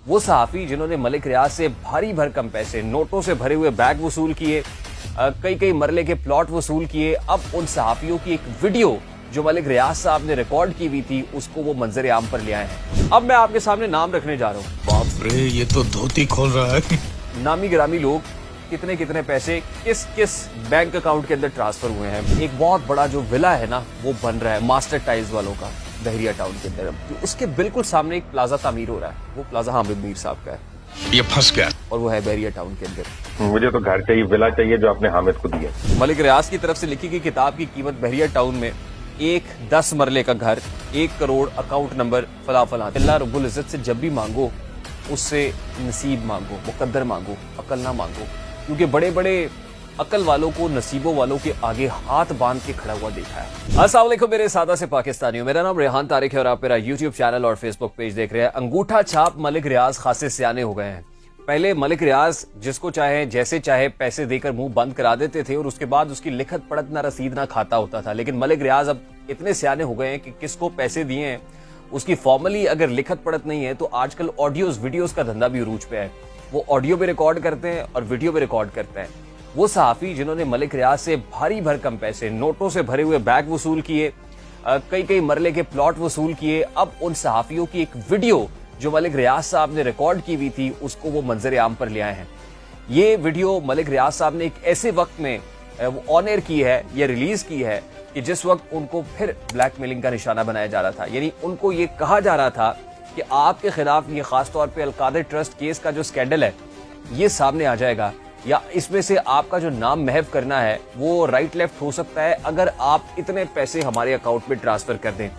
وہ सहाफ़ी जिन्होंने मलिक रियाज से भारी भरकम पैसे, नोटों से भरे हुए बैग वसूल किए, कई मरले के प्लॉट वसूल किए, अब उन सहाफ़ियों की एक वीडियो जो मलिक रियाज साहब ने रिकॉर्ड की हुई थी उसको वो मंजर आम पर ले आए हैं। अब मैं आपके सामने नाम रखने जा रहा हूँ। बाप रे, ये तो धोती खोल रहा है। नामी गिरामी लोग कितने कितने पैसे किस किस बैंक अकाउंट के अंदर ट्रांसफर हुए हैं। एक बहुत बड़ा जो विला है ना वो बन रहा है मास्टर टाइल्स वालों का बहरिया टाउन के अंदर। उसके बिल्कुल सामने एक प्लाजा तामीर हो रहा है, वो प्लाजा हामिद मीर साहब का है। ये फंस गया और वो है बहरिया टाउन के अंदर। मुझे तो घर चाहिए, विला चाहिए जो आपने हामिद को दिया। मलिक रियाज की तरफ से लिखी गई किताब की कीमत बहरिया टाउन में एक 10 मरले का घर, 1 करोड़, अकाउंट नंबर फला फला। अल्लाह रब्बुल इज्जत से जब भी मांगो उससे नसीब मांगो, मुकद्दर मांगो, अकल ना मांगो, क्योंकि बड़े बड़े अकल वालों को नसीबों वालों के आगे हाथ बांध के खड़ा हुआ देखा है। अस्सलाम वालेकुम मेरे सादा से पाकिस्तानियों, मेरा नाम रेहान तारिक है और आप मेरा यूट्यूब चैनल और फेसबुक पेज देख रहे हैं। अंगूठा छाप मलिक रियाज खासे सियाने हो गए हैं। पहले मलिक रियाज जिसको चाहे जैसे चाहे पैसे देकर मुंह बंद करा देते थे और उसके बाद उसकी लिखत पढ़त ना रसीद ना खाता होता था। लेकिन मलिक रियाज अब इतने सियाने हो गए हैं कि किसको पैसे दिए हैं उसकी फॉर्मली अगर लिखत पढ़त नहीं है तो आजकल ऑडियोज वीडियोज का धंधा भी उरूज पे है। वो ऑडियो भी रिकॉर्ड करते हैं और वीडियो भी रिकॉर्ड करते हैं। वो सहाफ़ी जिन्होंने मलिक रियाज से भारी भरकम पैसे, नोटों से भरे हुए बैग वसूल किए, कई मरले के प्लॉट वसूल किए, अब उन सहाफ़ियों की एक वीडियो जो मलिक रियाज साहब ने रिकॉर्ड की हुई थी उसको वो मंजर आम पर ले आए हैं। ये वीडियो मलिक रियाज साहब ने एक ऐसे वक्त में ऑन एयर की है या रिलीज की है कि जिस वक्त उनको फिर ब्लैकमेलिंग का निशाना बनाया जा रहा था। यानी उनको ये कहा जा रहा था कि आपके खिलाफ ये खासतौर पे अलकादर ट्रस्ट केस का जो स्कैंडल है ये सामने आ जाएगा या इसमें से आपका जो नाम महफ करना है वो राइट लेफ्ट हो सकता है अगर आप इतने पैसे हमारे अकाउंट में ट्रांसफर कर दें।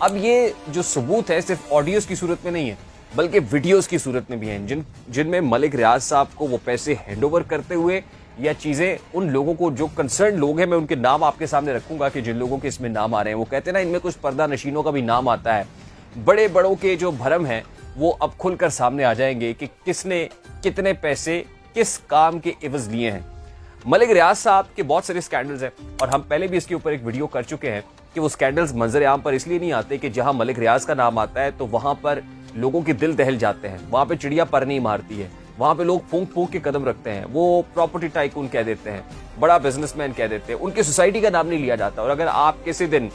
अब ये जो सबूत है सिर्फ ऑडियोज की सूरत में नहीं है बल्कि वीडियोस की सूरत में भी हैं जिनमें मलिक रियाज साहब को वो पैसे हैंड ओवर करते हुए या चीजें उन लोगों को जो कंसर्न लोग हैं, मैं उनके नाम आपके सामने रखूंगा कि जिन लोगों के इसमें नाम आ रहे हैं। वो कहते हैं ना इनमें कुछ पर्दा नशीनों का भी नाम आता है। बड़े बड़ों के जो भरम है वो अब खुलकर सामने आ जाएंगे कि किसने कितने पैसे किस काम के इवज लिए हैं। मलिक रियाज साहब के बहुत सारे स्कैंडल्स हैं और हम पहले भी इसके ऊपर एक वीडियो कर चुके हैं कि वो स्कैंडल्स मंजर आम पर इसलिए नहीं आते कि जहां मलिक रियाज का नाम आता है तो वहां पर लोगों के दिल दहल जाते हैं, वहां पे चिड़िया पर नहीं मारती है, वहां पे लोग फूंक फूंक के कदम रखते हैं, वो प्रॉपर्टी टाइकून कह देते हैं, बड़ा बिजनेसमैन कह देते हैं, उनकी सोसाइटी का नाम नहीं लिया जाता। और अगर आप किसी दिन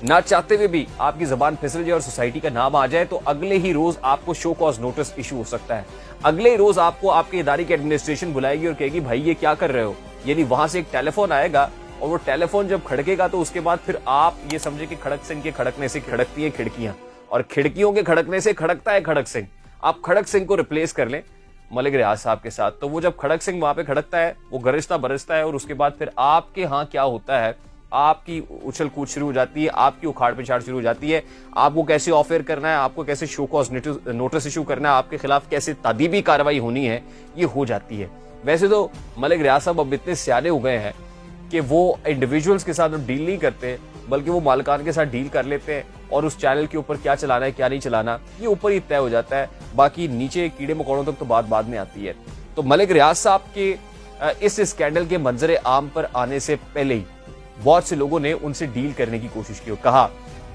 ना चाहते हुए भी आपकी जबान फिसल जाए और सोसाइटी का नाम आ जाए तो अगले ही रोज आपको शो कॉज नोटिस इशू हो सकता है। अगले ही रोज आपको आपके इदारे की एडमिनिस्ट्रेशन बुलाएगी और कहेगी भाई ये क्या कर रहे हो। यानी वहां से एक टेलीफोन आएगा और वो टेलीफोन जब खड़केगा तो उसके बाद फिर आप ये समझे कि खड़क सिंह के खड़कने से खड़कती है खिड़कियां और खिड़कियों के खड़कने से खड़कता है खड़क सिंह। आप खड़क सिंह को रिप्लेस कर लें मलिक रियाज साहब के साथ, तो वो जब खड़क सिंह वहां पे खड़कता है वो गरजता बरसता है और उसके बाद फिर आपके यहाँ क्या होता है, आपकी उछल कूद शुरू हो जाती है, आपकी उखाड़ पिछाड़ शुरू हो जाती है। आपको कैसे ऑफर करना है, आपको कैसे शो कॉज नोटिस इशू करना है, आपके खिलाफ कैसे तादीबी कार्रवाई होनी है, ये हो जाती है। वैसे तो मलिक रियाज साहब अब इतने सियाने हो गए हैं कि वो इंडिविजुअल्स के साथ डील नहीं करते बल्कि वो मालिकान के साथ डील कर लेते हैं और उस चैनल के ऊपर क्या चलाना है क्या नहीं चलाना ये ऊपर ही तय हो जाता है। बाकी नीचे कीड़े मकोड़ों तक तो बात बाद में आती है। तो मलिक रियाज साहब के इस स्कैंडल के मंजर आम पर आने से पहले ही बहुत से लोगों ने उनसे डील करने की कोशिश की, कहा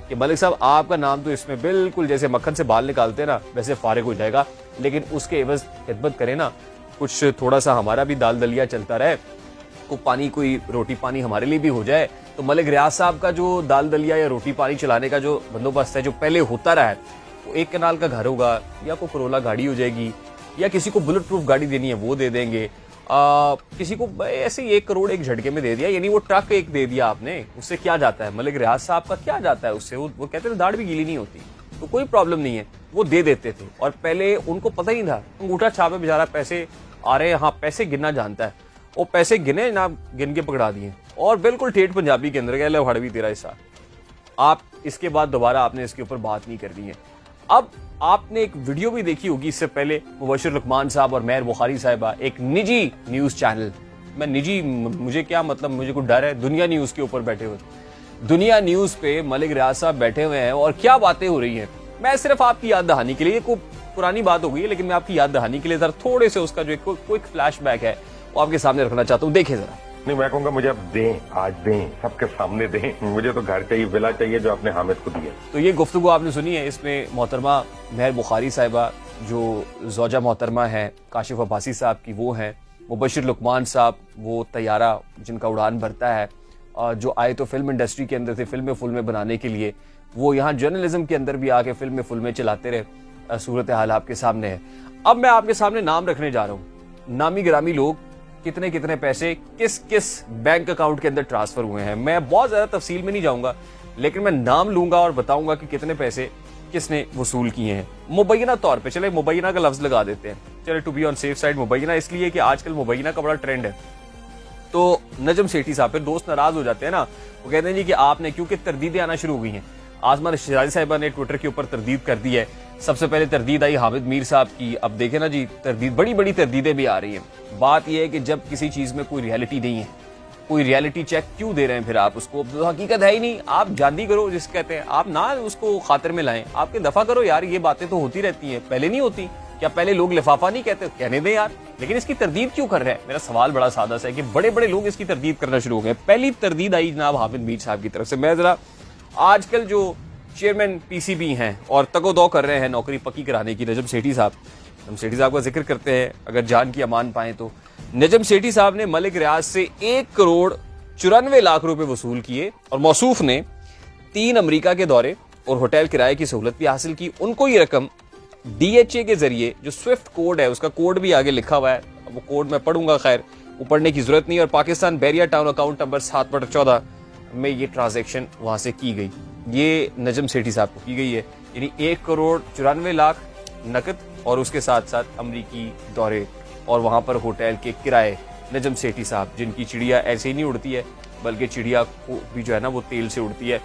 कि मलिक साहब आपका नाम तो इसमें बिल्कुल जैसे मक्खन से बाल निकालते हैं ना वैसे फारिग हो जाएगा, लेकिन उसके एवज खिदमत करें ना, कुछ थोड़ा सा हमारा भी दाल दलिया चलता रहे, कोई रोटी पानी हमारे लिए भी हो जाए। तो मलिक रियाज साहब का जो दाल दलिया या रोटी पानी चलाने का जो बंदोबस्त है जो पहले होता रहा है वो एक कनाल का घर होगा या कोई करोला गाड़ी हो जाएगी या किसी को बुलेट प्रूफ गाड़ी देनी है वो दे देंगे, किसी को ऐसे 1 करोड़ एक झटके में दे दिया, यानी वो ट्रक एक दे दिया आपने, उससे क्या जाता है। मलिक रियाज साहब का क्या जाता है उससे, वो कहते थे दाढ़ भी गीली नहीं होती, तो कोई प्रॉब्लम नहीं है, वो दे देते थे। और पहले उनको पता ही था, अंगूठा छापे बेचारा पैसे आ रहे हैं, हाँ पैसे गिनना जानता है, वो पैसे गिने ना गिन के पकड़ा दिए और बिल्कुल ठेठ पंजाबी के अंदर गया ले भी तेरा हिस्सा। आप इसके बाद दोबारा आपने इसके ऊपर बात नहीं करनी है। अब आपने एक वीडियो भी देखी होगी इससे पहले, मुबशिर लुकमान साहब और मेहर बुखारी साहिबा एक निजी न्यूज चैनल, मैं निजी मुझे क्या मतलब, मुझे कुछ डर है, दुनिया न्यूज के ऊपर बैठे हुए, दुनिया न्यूज पे मलिक रियाज साहब बैठे हुए हैं और क्या बातें हो रही हैं। मैं सिर्फ आपकी याद दहानी के लिए, कोई पुरानी बात हो गई है लेकिन मैं आपकी याद दहानी के लिए थोड़े से उसका जो एक क्विक फ्लैशबैक है वो आपके सामने रखना चाहता हूँ, देखें जरा। नहीं, मैं कहूंगा मुझे अब दें, आज दें, सबके सामने दें। मुझे तो घर चाहिए, विला चाहिए जो आपने हामिद को दिया। तो ये गुफ्तगू आपने सुनी है, इसमें मोहतरमा महर बुखारी साहिबा जो ज़ौजा मोहतरमा है काशिफ अब्बासी साहब की वो हैं, मुबशिर लुकमान साहब वो तैयारा जिनका उड़ान भरता है, जो आए तो फिल्म इंडस्ट्री के अंदर थे फिल्में फुल में बनाने के लिए, वो यहाँ जर्नलिज्म के अंदर भी आके फिल्में फुल में चलाते रहे। सूरत हाल आपके सामने है। अब मैं आपके सामने नाम रखने जा रहा हूँ, नामी गिरामी लोग कितने कितने पैसे किस किस बैंक अकाउंट के अंदर ट्रांसफर हुए हैं। मैं बहुत ज्यादा तफसील में नहीं जाऊंगा, लेकिन मैं नाम लूंगा और बताऊंगा कि कितने पैसे किसने वसूल किए हैं मुबैना तौर पे। चले मुबैना का लफ्ज लगा देते हैं, चले to be on safe side मुबैना, इसलिए कि आजकल मुबैना का बड़ा ट्रेंड है। तो नजम सेठी साहब पे दोस्त नाराज हो जाते हैं ना, वो कहते हैं जी कि आपने, क्योंकि तरदीदें आना शुरू हो गई हैं। आजमा शिराजी साहिबा ने ट्विटर के ऊपर तरदीद कर दी है। सबसे पहले तरदीद आई हामिद मीर साहब की। अब देखें ना जी, तरदीद बड़ी बड़ी तरदीदें भी आ रही हैं। बात यह है कि जब किसी चीज में कोई रियलिटी नहीं है, कोई रियलिटी चेक क्यों दे रहे हैं फिर आप उसको? तो हकीकत है ही नहीं, आप जांदी करो जिस कहते हैं, आप ना उसको खातिर में लाएं, आपके दफा करो यार, ये बातें तो होती रहती हैं, पहले नहीं होती क्या? पहले लोग लिफाफा नहीं कहते? कहने दें यार, लेकिन इसकी तरदीद क्यों कर रहे हैं? मेरा सवाल बड़ा सादा सा है कि बड़े बड़े लोग इसकी तरदीद करना शुरू हो गए। पहली तरदीद आई जनाब हामिद मीर साहब की तरफ से। मैं जरा आजकल जो चेयरमैन पीसीबी हैं और तगोदौ कर रहे हैं नौकरी पक्की कराने की, नजम सेठी साहब, नजम सेठी साहब का जिक्र करते हैं अगर जान की अमान पाएं तो। नजम सेठी साहब ने मलिक रियाज से 1 करोड़ 94 लाख रुपए वसूल किए और मौसूफ ने 3 अमेरिका के दौरे और होटल किराए की सहूलत भी हासिल की। उनको ये रकम DHA के जरिए, जो स्विफ्ट कोड है उसका कोड भी आगे लिखा हुआ है, वो कोड मैं पढ़ूंगा, खैर वो पढ़ने की जरूरत नहीं, और पाकिस्तान बहरिया टाउन अकाउंट नंबर 7/14 में ये ट्रांजैक्शन वहां से की गई। ये नजम सेठी साहब को की गई है, यानी 1 करोड़ 94 लाख नकद और उसके साथ साथ अमरीकी दौरे और वहां पर होटल के किराए। नजम सेठी साहब जिनकी चिड़िया ऐसे ही नहीं उड़ती है, बल्कि चिड़िया को भी जो है ना वो तेल से उड़ती है,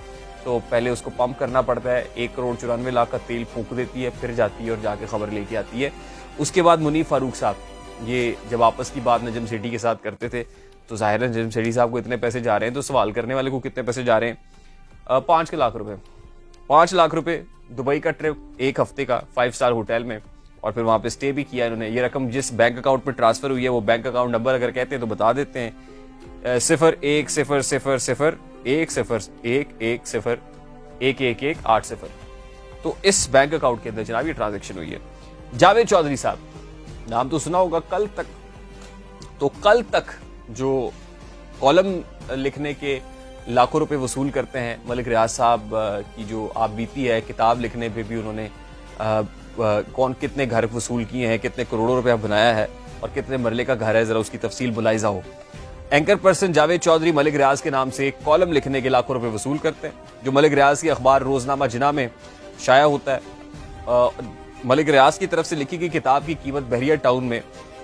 तो पहले उसको पंप करना पड़ता है, 1 करोड़ 94 लाख का तेल फूंक देती है, फिर जाती है और जाके खबर लेके आती है। उसके बाद मुनीफ फारूक साहब, ये जब आपस की बात नजम सेठी के साथ करते थे तो जाहिर है नजम सेठी साहब को इतने पैसे जा रहे हैं, तो सवाल करने वाले को कितने पैसे जा रहे हैं? 5 लाख रुपए। 5 लाख रुपए दुबई का ट्रिप, 1 हफ्ते का 5 स्टार होटल में, और फिर वहां पे स्टे भी किया इन्होंने। ये रकम जिस बैंक अकाउंट में ट्रांसफर हुई है वो बैंक अकाउंट नंबर अगर कहते हैं तो बता देते हैं, 010001101180। तो इस बैंक अकाउंट के अंदर जनाब ये ट्रांजेक्शन हुई है। जावेद चौधरी साहब, नाम तो सुना होगा, कल तक जो कॉलम लिखने के लाखों रुपए वसूल करते हैं मलिक रियाज साहब की जो आप बीती है, किताब लिखने पे भी उन्होंने कौन कितने घर वसूल किए हैं, कितने करोड़ों रुपया बनाया है और कितने मरले का घर है, जरा उसकी तफसील मुलाहिजा हो। एंकर पर्सन जावेद चौधरी मलिक रियाज के नाम से कॉलम लिखने के लाखों रुपए वसूल करते हैं, जो मलिक रियाज की अखबार रोजनामा जिना में शाया होता है। मलिक रियाज की तरफ से लिखी गई किताब की कीमत बहरिया टाउन में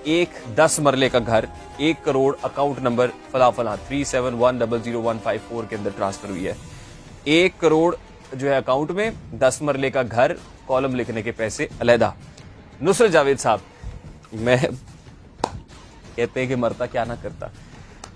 एक 10 मरले का घर 1 करोड़ अकाउंट नंबर फला 37100154 के अंदर ट्रांसफर हुई है। 1 करोड़ जो है अकाउंट में, 10 मरले का घर, कॉलम लिखने के पैसे अलहदा। नुसरत जावेद साहब, मैं कहते हैं कि मरता क्या ना करता,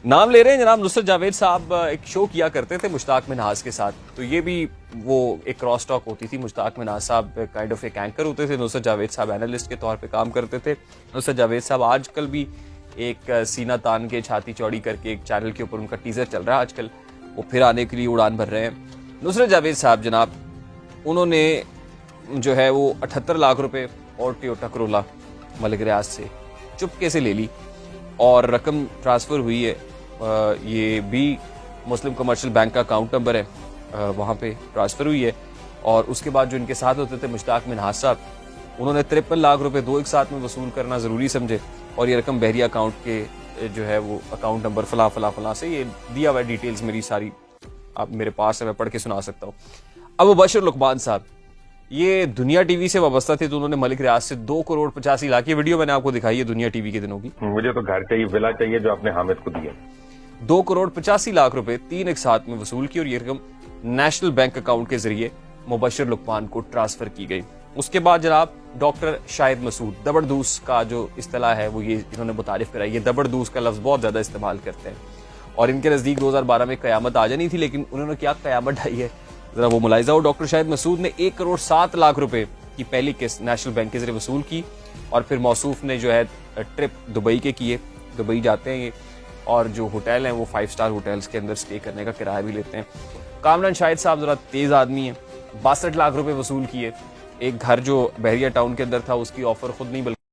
नाम ले रहे हैं जनाब नुसरत जावेद साहब। एक शो किया करते थे मुश्ताक मिन्हाज के साथ, तो ये भी वो एक क्रॉस टॉक होती थी। मुश्ताक मिन्हाज साहब काइंड ऑफ एक एंकर होते थे, नुसरत जावेद साहब एनालिस्ट के तौर पे काम करते थे। नुसरत जावेद साहब आजकल भी एक सीना तान के छाती चौड़ी करके एक चैनल के ऊपर उनका टीजर चल रहा है आजकल, वो फिर आने के लिए उड़ान भर रहे हैं। नुसरत जावेद साहब जनाब, उन्होंने जो है वो 78 लाख रुपए और टोयोटा करोला मलिक रियाज से चुपके से ले ली और रकम ट्रांसफर हुई है। ये भी मुस्लिम कमर्शियल बैंक का अकाउंट नंबर है, वहाँ पे ट्रांसफर हुई है। और उसके बाद जो इनके साथ होते थे मुश्ताक मिन्हाज साहब, उन्होंने 53 लाख रुपए दो एक साथ में वसूल करना जरूरी समझे और ये रकम बहरिया अकाउंट के जो है वो अकाउंट नंबर फला फला फला से, ये दिया हुआ डिटेल्स मेरी सारी आप मेरे पास है, मैं पढ़ के सुना सकता हूँ। अब मुबशिर लुकमान साहब, ये दुनिया टीवी से वाबस्ता थे, तो उन्होंने मलिक रियाज से 2 करोड़ 85 लाख, ये वीडियो मैंने आपको दिखाई है दुनिया टीवी के दिनों की। मुझे तो घर चाहिए, विला चाहिए जो आपने हामिद को दिया। 2 करोड़ 85 लाख रुपए 3 एक साथ में वसूल की और ये रकम नेशनल बैंक अकाउंट के जरिए मुबशिर लुकमान को ट्रांसफर की गई। उसके बाद जनाब डॉक्टर शाहिद मसूद, दबरदूस का जो इस्तेलाह है वो ये इन्होंने मुतारिफ कराई। ये दबरदूस का लफ्ज बहुत ज्यादा इस्तेमाल करते हैं और इनके नजदीक 2012 में कयामत आ जानी थी, लेकिन उन्होंने क्या कयामत ढाई है जरा वो मुलाहिजा हो। डॉक्टर शाहिद मसूद ने 1 करोड़ 7 लाख रुपए की पहली किस्त नेशनल बैंक के जरिए वसूल की और फिर मौसूफ ने जो है ट्रिप दुबई के किए, दुबई जाते हैं ये, اور جو ہوٹل ہیں وہ 5 اسٹار ہوٹلس کے اندر اسٹے کرنے کا کرایہ بھی لیتے ہیں. کامران شاہد صاحب ذرا تیز آدمی ہیں, 62 لاکھ روپے وصول کیے. ایک گھر جو بحریہ ٹاؤن کے اندر تھا اس کی آفر خود نہیں بلکہ